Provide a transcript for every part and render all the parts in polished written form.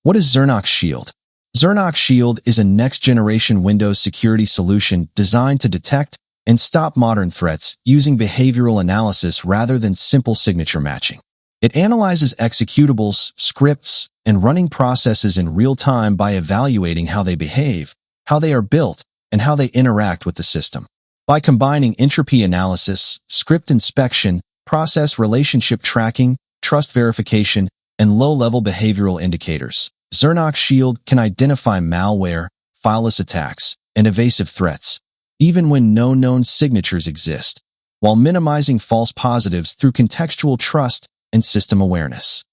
What is XERNOX Shield? XERNOX Shield is a next-generation Windows security solution designed to detect and stop modern threats using behavioral analysis rather than simple signature matching. It analyzes executables, scripts, and running processes in real time by evaluating how they behave, how they are built, and how they interact with the system. By combining entropy analysis, script inspection, process relationship tracking, trust verification, and low-level behavioral indicators, XERNOX Shield can identify malware, fileless attacks, and evasive threats, even when no known signatures exist, while minimizing false positives through contextual trust and system awareness.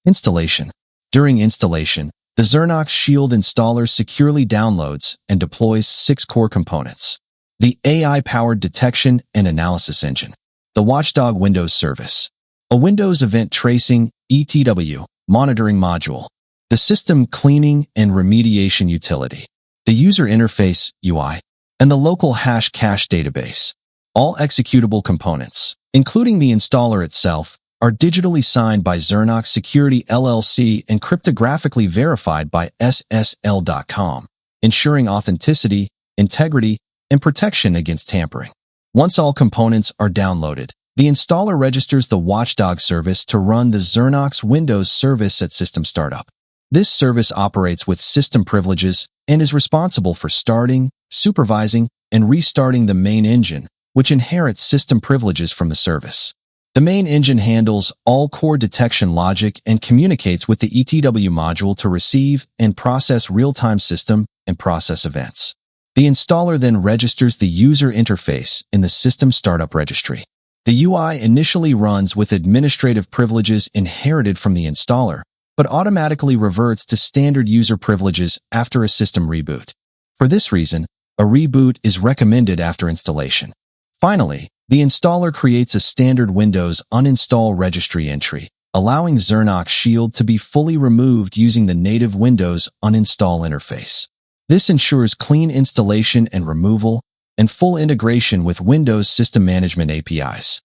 Installation. During installation, the XERNOX Shield installer securely downloads and deploys 6 core components. The AI-powered detection and analysis engine. The Watchdog Windows Service. A Windows Event Tracing (ETW) monitoring module. The System Cleaning and Remediation Utility. The User Interface (UI). And the Local Hash Cache Database. All executable components, including the installer itself, are digitally signed by XERNOX Security LLC and cryptographically verified by SSL.com, ensuring authenticity, integrity, and protection against tampering. Once all components are downloaded, the installer registers the Watchdog service to run the XERNOX Windows service at system startup. This service operates with system privileges and is responsible for starting, supervising, and restarting the main engine, which inherits system privileges from the service. The main engine handles all core detection logic and communicates with the ETW module to receive and process real-time system and process events. The installer then registers the user interface in the system startup registry. The UI initially runs with administrative privileges inherited from the installer, but automatically reverts to standard user privileges after a system reboot. For this reason, a reboot is recommended after installation. Finally, the installer creates a standard Windows uninstall registry entry, allowing XERNOX Shield to be fully removed using the native Windows uninstall interface. This ensures clean installation and removal, and full integration with Windows System Management APIs.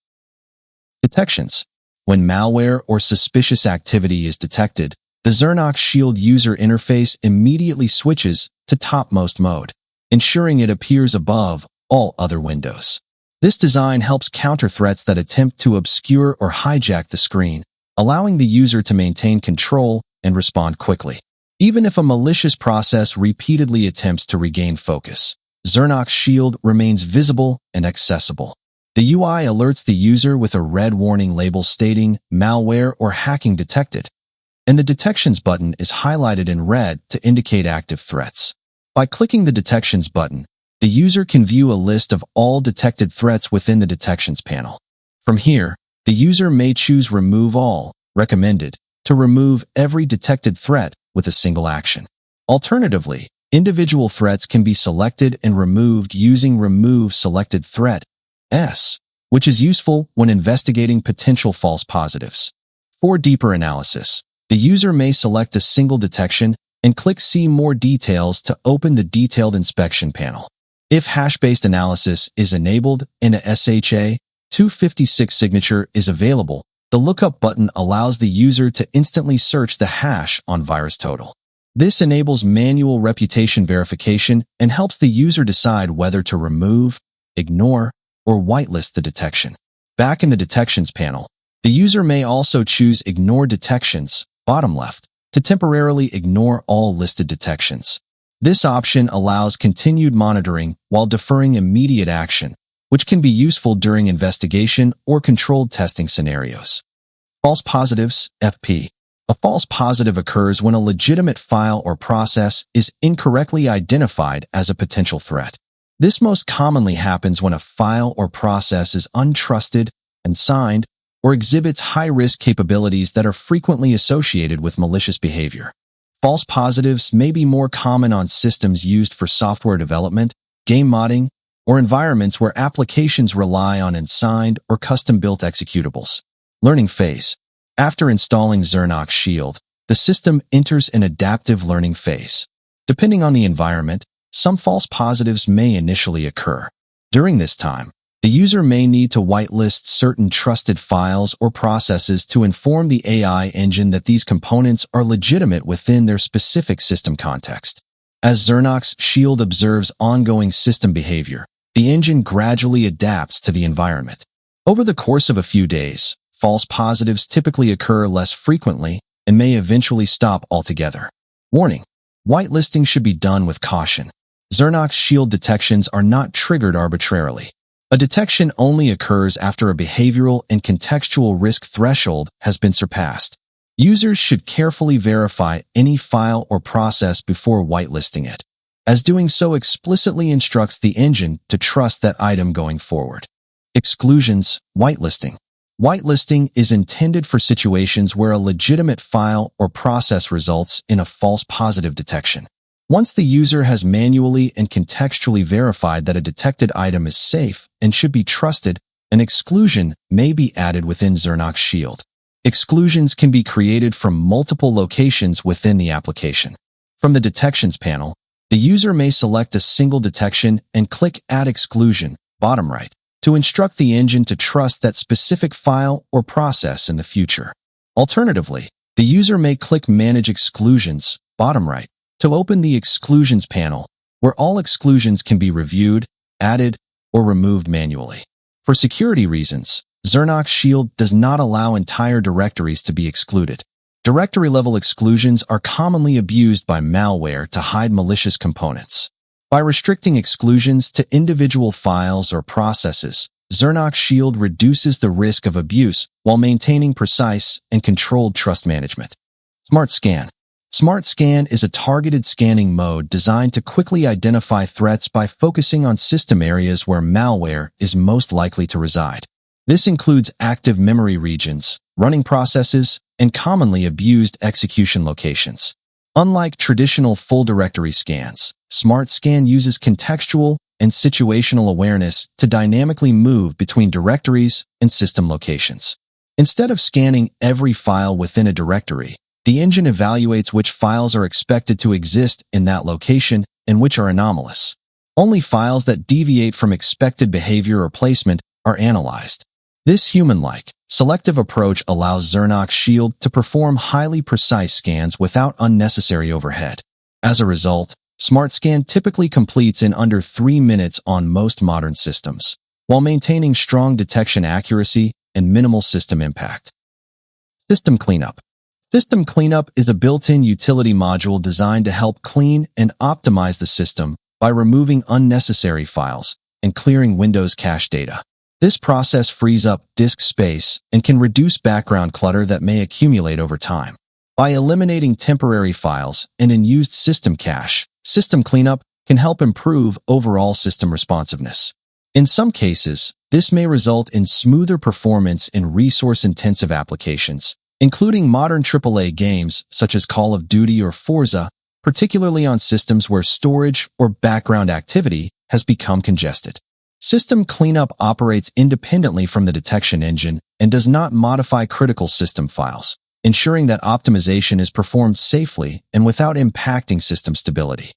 Detections. When malware or suspicious activity is detected, the XERNOX Shield user interface immediately switches to topmost mode, ensuring it appears above all other windows. This design helps counter threats that attempt to obscure or hijack the screen, allowing the user to maintain control and respond quickly. Even if a malicious process repeatedly attempts to regain focus, XERNOX Shield remains visible and accessible. The UI alerts the user with a red warning label stating malware or hacking detected, and the Detections button is highlighted in red to indicate active threats. By clicking the Detections button, the user can view a list of all detected threats within the Detections panel. From here, the user may choose Remove All, recommended, to remove every detected threat with a single action. Alternatively, individual threats can be selected and removed using Remove Selected Threat, which is useful when investigating potential false positives. For deeper analysis, the user may select a single detection and click See More Details to open the detailed inspection panel. If hash-based analysis is enabled and a SHA-256 signature is available, the Lookup button allows the user to instantly search the hash on VirusTotal. This enables manual reputation verification and helps the user decide whether to remove, ignore, or whitelist the detection. Back in the Detections panel, the user may also choose Ignore Detections, bottom left, to temporarily ignore all listed detections. This option allows continued monitoring while deferring immediate action, which can be useful during investigation or controlled testing scenarios. False positives, FP. A false positive occurs when a legitimate file or process is incorrectly identified as a potential threat. This most commonly happens when a file or process is untrusted, unsigned, or exhibits high-risk capabilities that are frequently associated with malicious behavior. False positives may be more common on systems used for software development, game modding, or environments where applications rely on unsigned or custom-built executables. Learning phase. After installing XERNOX Shield, the system enters an adaptive learning phase. Depending on the environment, some false positives may initially occur. During this time, The user may need to whitelist certain trusted files or processes to inform the AI engine that these components are legitimate within their specific system context. As XERNOX Shield observes ongoing system behavior, the engine gradually adapts to the environment. Over the course of a few days, false positives typically occur less frequently and may eventually stop altogether. Warning: whitelisting should be done with caution. XERNOX Shield detections are not triggered arbitrarily. A detection only occurs after a behavioral and contextual risk threshold has been surpassed. Users should carefully verify any file or process before whitelisting it, as doing so explicitly instructs the engine to trust that item going forward. Exclusions: whitelisting. Whitelisting is intended for situations where a legitimate file or process results in a false positive detection. Once the user has manually and contextually verified that a detected item is safe and should be trusted, an exclusion may be added within XERNOX Shield. Exclusions can be created from multiple locations within the application. From the Detections panel, the user may select a single detection and click Add Exclusion, bottom right, to instruct the engine to trust that specific file or process in the future. Alternatively, the user may click Manage Exclusions, bottom right, to open the Exclusions panel, where all exclusions can be reviewed, added, or removed manually. For security reasons, XERNOX Shield does not allow entire directories to be excluded. Directory-level exclusions are commonly abused by malware to hide malicious components. By restricting exclusions to individual files or processes, XERNOX Shield reduces the risk of abuse while maintaining precise and controlled trust management. Smart Scan. Smart Scan is a targeted scanning mode designed to quickly identify threats by focusing on system areas where malware is most likely to reside. This includes active memory regions, running processes, and commonly abused execution locations. Unlike traditional full directory scans, Smart Scan uses contextual and situational awareness to dynamically move between directories and system locations. Instead of scanning every file within a directory, the engine evaluates which files are expected to exist in that location and which are anomalous. Only files that deviate from expected behavior or placement are analyzed. This human-like, selective approach allows XERNOX Shield to perform highly precise scans without unnecessary overhead. As a result, Smart Scan typically completes in under 3 minutes on most modern systems, while maintaining strong detection accuracy and minimal system impact. System Cleanup. System Cleanup is a built-in utility module designed to help clean and optimize the system by removing unnecessary files and clearing Windows cache data. This process frees up disk space and can reduce background clutter that may accumulate over time. By eliminating temporary files and unused system cache, System Cleanup can help improve overall system responsiveness. In some cases, this may result in smoother performance in resource-intensive applications, including modern AAA games such as Call of Duty or Forza, particularly on systems where storage or background activity has become congested. System Cleanup operates independently from the detection engine and does not modify critical system files, ensuring that optimization is performed safely and without impacting system stability.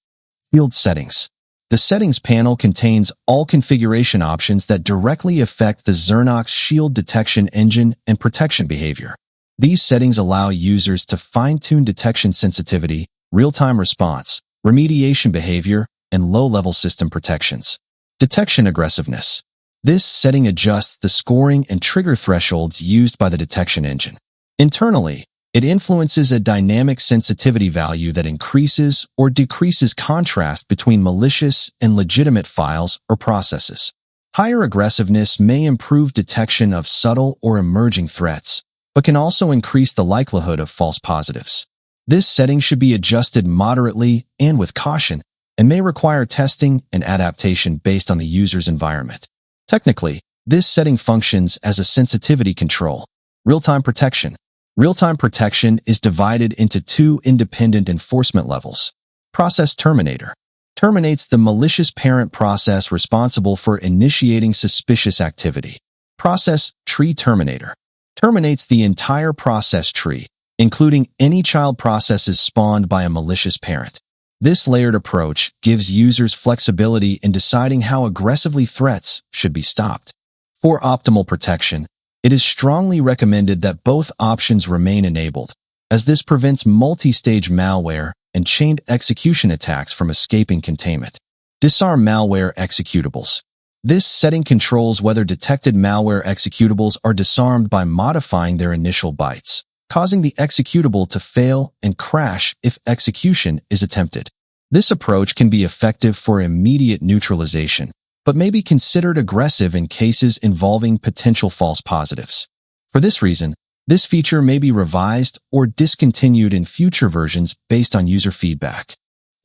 Field Settings. The Settings panel contains all configuration options that directly affect the XERNOX Shield detection engine and protection behavior. These settings allow users to fine-tune detection sensitivity, real-time response, remediation behavior, and low-level system protections. Detection aggressiveness. This setting adjusts the scoring and trigger thresholds used by the detection engine. Internally, it influences a dynamic sensitivity value that increases or decreases contrast between malicious and legitimate files or processes. Higher aggressiveness may improve detection of subtle or emerging threats, but can also increase the likelihood of false positives. This setting should be adjusted moderately and with caution, and may require testing and adaptation based on the user's environment. Technically, this setting functions as a sensitivity control. Real-time protection. Real-time protection is divided into 2 independent enforcement levels. Process Terminator terminates the malicious parent process responsible for initiating suspicious activity. Process Tree Terminator terminates the entire process tree, including any child processes spawned by a malicious parent. This layered approach gives users flexibility in deciding how aggressively threats should be stopped. For optimal protection, it is strongly recommended that both options remain enabled, as this prevents multi-stage malware and chained execution attacks from escaping containment. Disarm malware executables. This setting controls whether detected malware executables are disarmed by modifying their initial bytes, causing the executable to fail and crash if execution is attempted. This approach can be effective for immediate neutralization, but may be considered aggressive in cases involving potential false positives. For this reason, this feature may be revised or discontinued in future versions based on user feedback.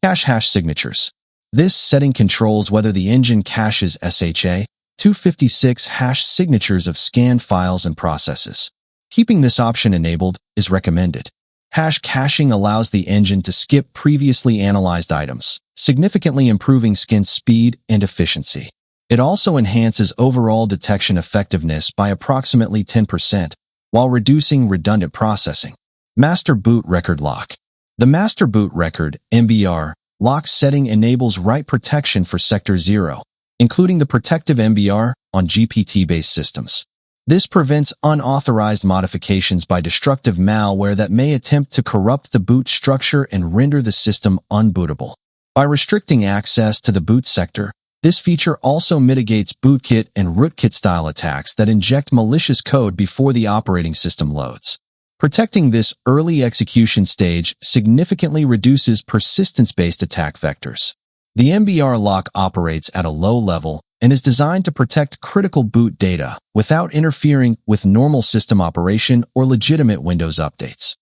Cache hash signatures. This setting controls whether the engine caches SHA-256 hash signatures of scanned files and processes. Keeping this option enabled is recommended. Hash caching allows the engine to skip previously analyzed items, significantly improving scan speed and efficiency. It also enhances overall detection effectiveness by approximately 10%, while reducing redundant processing. Master boot record lock. The master boot record (MBR) lock setting enables write protection for Sector 0, including the protective MBR on GPT-based systems. This prevents unauthorized modifications by destructive malware that may attempt to corrupt the boot structure and render the system unbootable. By restricting access to the boot sector, this feature also mitigates bootkit and rootkit-style attacks that inject malicious code before the operating system loads. Protecting this early execution stage significantly reduces persistence-based attack vectors. The MBR lock operates at a low level and is designed to protect critical boot data without interfering with normal system operation or legitimate Windows updates.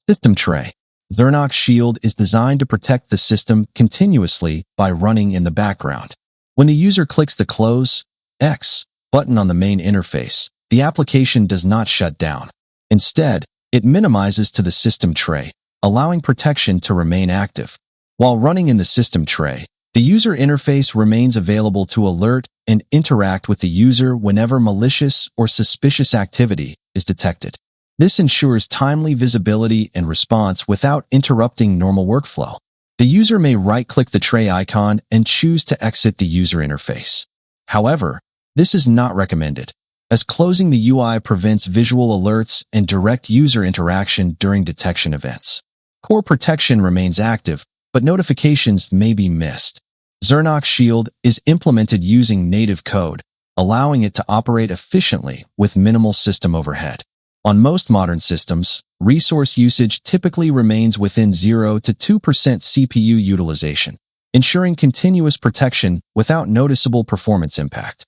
System tray. XERNOX Shield is designed to protect the system continuously by running in the background. When the user clicks the Close X button on the main interface, the application does not shut down. Instead, it minimizes to the system tray, allowing protection to remain active. While running in the system tray, the user interface remains available to alert and interact with the user whenever malicious or suspicious activity is detected. This ensures timely visibility and response without interrupting normal workflow. The user may right-click the tray icon and choose to exit the user interface. However, this is not recommended, as closing the UI prevents visual alerts and direct user interaction during detection events. Core protection remains active, but notifications may be missed. XERNOX Shield is implemented using native code, allowing it to operate efficiently with minimal system overhead. On most modern systems, resource usage typically remains within 0 to 2% CPU utilization, ensuring continuous protection without noticeable performance impact.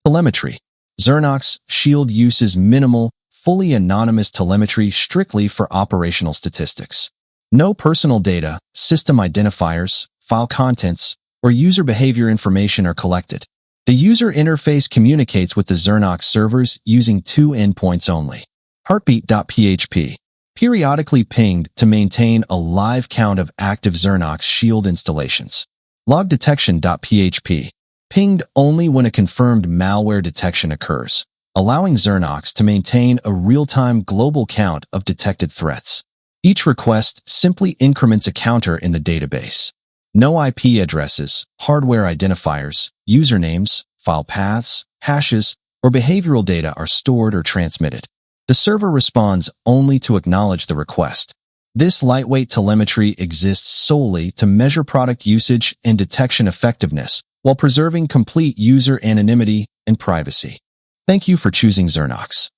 Telemetry. XERNOX Shield uses minimal, fully anonymous telemetry strictly for operational statistics. No personal data, system identifiers, file contents, or user behavior information are collected. The user interface communicates with the XERNOX servers using two endpoints only. Heartbeat.php, periodically pinged to maintain a live count of active XERNOX Shield installations. Logdetection.php, pinged only when a confirmed malware detection occurs, allowing XERNOX to maintain a real-time global count of detected threats. Each request simply increments a counter in the database. No IP addresses, hardware identifiers, usernames, file paths, hashes, or behavioral data are stored or transmitted. The server responds only to acknowledge the request. This lightweight telemetry exists solely to measure product usage and detection effectiveness while preserving complete user anonymity and privacy. Thank you for choosing XERNOX.